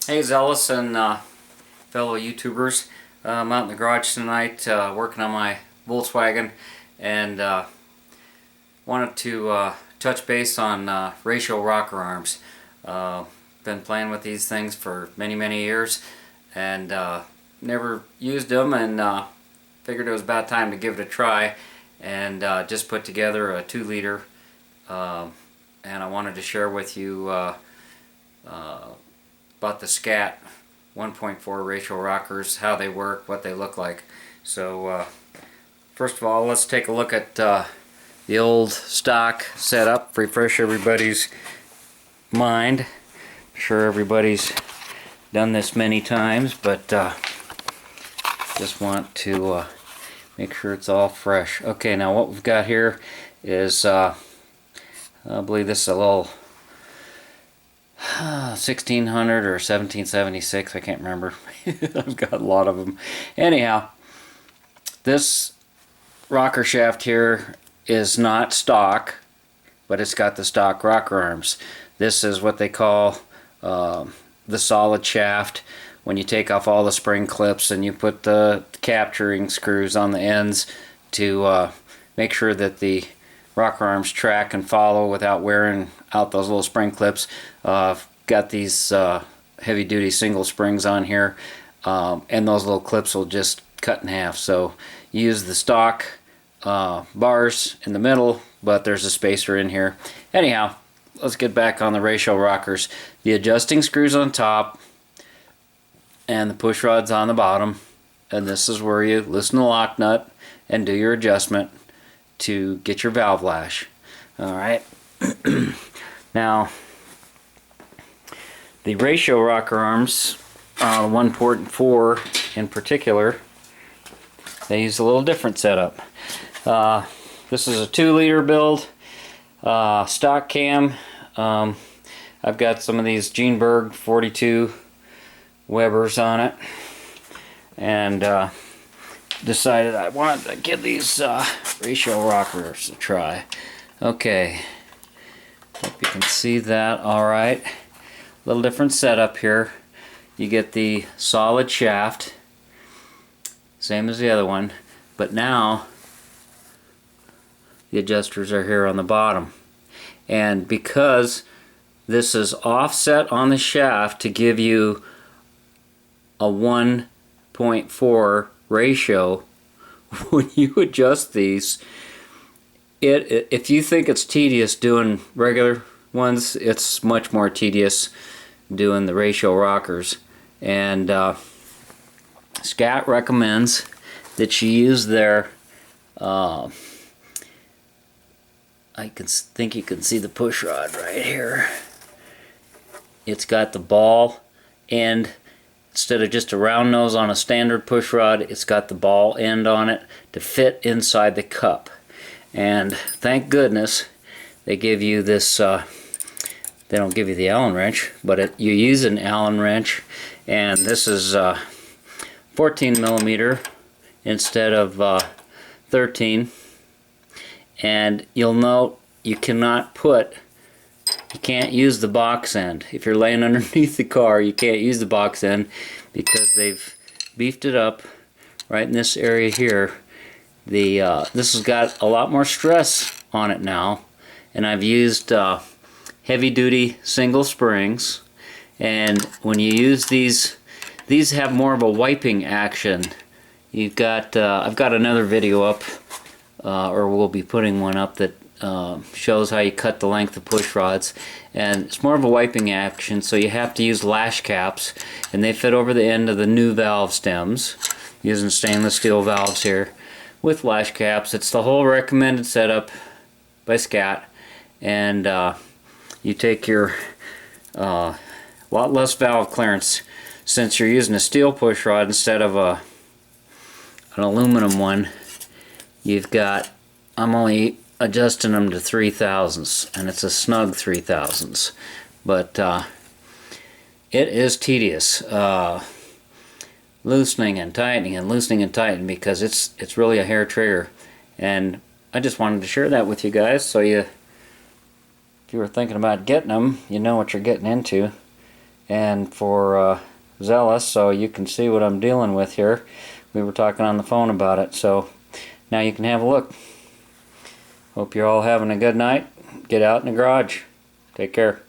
Hey Zealous and fellow YouTubers, I'm out in the garage tonight working on my Volkswagen and wanted to touch base on ratio rocker arms. Been playing with these things for many years and never used them, and figured it was about time to give it a try, and just put together a 2-liter, and I wanted to share with you about the scat 1.4 ratio rockers, how they work, what they look like. So first of all, let's take a look at the old stock setup, refresh everybody's mind. I'm sure everybody's done this many times, but just want to make sure it's all fresh. Okay, now what we've got here is I believe this is a little 1600 or 1776, I can't remember. I've got a lot of them. Anyhow, this rocker shaft here is not stock, but it's got the stock rocker arms. This is what they call the solid shaft. When you take off all the spring clips and you put the capturing screws on the ends to make sure that the rocker arms track and follow without wearing out those little spring clips. Got these heavy duty single springs on here, and those little clips will just cut in half. So you use the stock bars in the middle, but there's a spacer in here. Anyhow, let's get back on the ratio rockers. The adjusting screws on top and the push rods on the bottom, and this is where you loosen the lock nut and do your adjustment to get your valve lash. Alright, now the ratio rocker arms, 1.4 in particular, they use a little different setup. This is a 2-liter build, stock cam. I've got some of these Gene 42 Webers on it, and decided I wanted to give these ratio rockers a try. Okay, hope you can see that alright. Little different setup here. You get the solid shaft, same as the other one, but now the adjusters are here on the bottom. And because this is offset on the shaft to give you a 1.4 ratio, when you adjust these, if you think it's tedious doing regular ones, it's much more tedious doing the ratio rockers. And Scat recommends that you use their I think you can see the push rod right here. It's got the ball end. Instead of just a round nose on a standard push rod, it's got the ball end on it to fit inside the cup. And thank goodness they give you this, they don't give you the Allen wrench, but you use an Allen wrench, and this is 14 millimeter instead of 13. And you'll note you can't use the box end. If you're laying underneath the car, you can't use the box end because they've beefed it up right in this area here. This has got a lot more stress on it now, and I've used heavy duty single springs, and when you use these have more of a wiping action. You've got I've got another video up, or we'll be putting one up, that shows how you cut the length of push rods, and it's more of a wiping action, so you have to use lash caps, and they fit over the end of the new valve stems, using stainless steel valves here with lash caps. It's the whole recommended setup by Scat, and you take your lot less valve clearance since you're using a steel push rod instead of an aluminum one. You've got, I'm only adjusting them to 3/1000ths, and it's a snug 3/1000ths, but it is tedious loosening and tightening and loosening and tightening, because it's really a hair trigger. And I just wanted to share that with you guys, so if you were thinking about getting them, you know what you're getting into. and for Zealous, so you can see what I'm dealing with here. We were talking on the phone about it, so now you can have a look. Hope you're all having a good night. Get out in the garage. Take care.